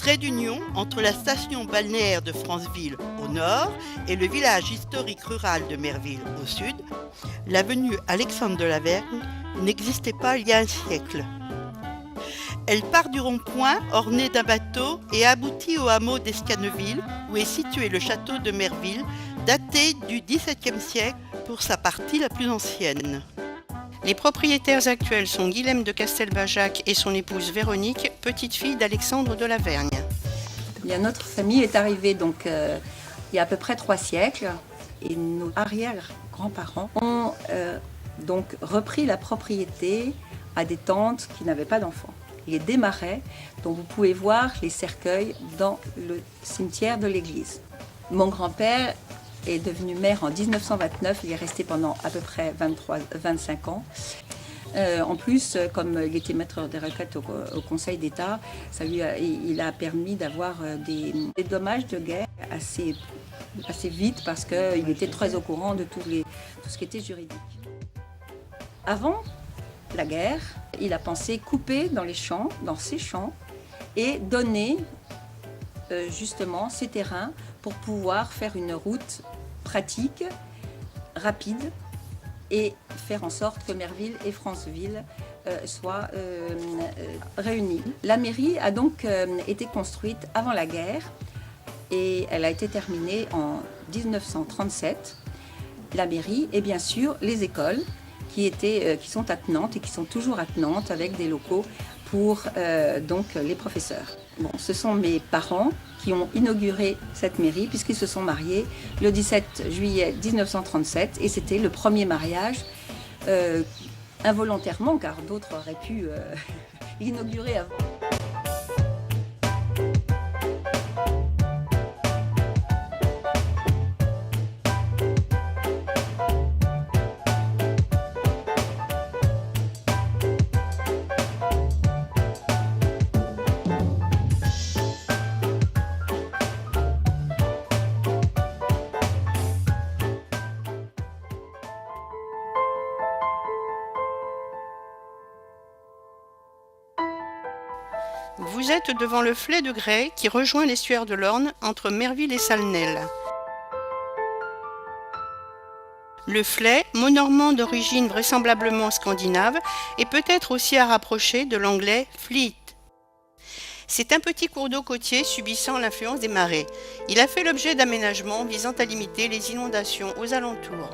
Trait d'union entre la station balnéaire de Franceville au nord et le village historique rural de Merville au sud, l'avenue Alexandre de Lavergne n'existait pas il y a un siècle. Elle part du rond-point orné d'un bateau et aboutit au hameau d'Escaneville où est situé le château de Merville, daté du XVIIe siècle pour sa partie la plus ancienne. Les propriétaires actuels sont Guilhem de Castelbajac et son épouse Véronique, petite-fille d'Alexandre de Lavergne. Bien, notre famille est arrivée donc, il y a à peu près 3 siècles et nos arrière-grands-parents ont donc repris la propriété à des tantes qui n'avaient pas d'enfants. Les Desmarais, dont vous pouvez voir les cercueils dans le cimetière de l'église. Mon grand-père est devenu maire en 1929, il est resté pendant à peu près 25 ans. En plus, comme il était maître des retraites au Conseil d'État, il a permis d'avoir des dommages de guerre assez vite parce qu'il était très au courant de tout ce qui était juridique. Avant la guerre, il a pensé couper dans ses champs et donner justement ces terrains pour pouvoir faire une route pratique, rapide et faire en sorte que Merville et Franceville soient réunis. La mairie a donc été construite avant la guerre et elle a été terminée en 1937. La mairie et bien sûr les écoles qui sont attenantes et qui sont toujours attenantes avec des locaux pour donc les professeurs. Bon, ce sont mes parents qui ont inauguré cette mairie puisqu'ils se sont mariés le 17 juillet 1937 et c'était le premier mariage involontairement car d'autres auraient pu l'inaugurer avant. Vous êtes devant le Flay de Grès qui rejoint l'estuaire de l'Orne entre Merville et Salnelles. Le Flay, mot normand d'origine vraisemblablement scandinave, est peut-être aussi à rapprocher de l'anglais fleet. C'est un petit cours d'eau côtier subissant l'influence des marées. Il a fait l'objet d'aménagements visant à limiter les inondations aux alentours.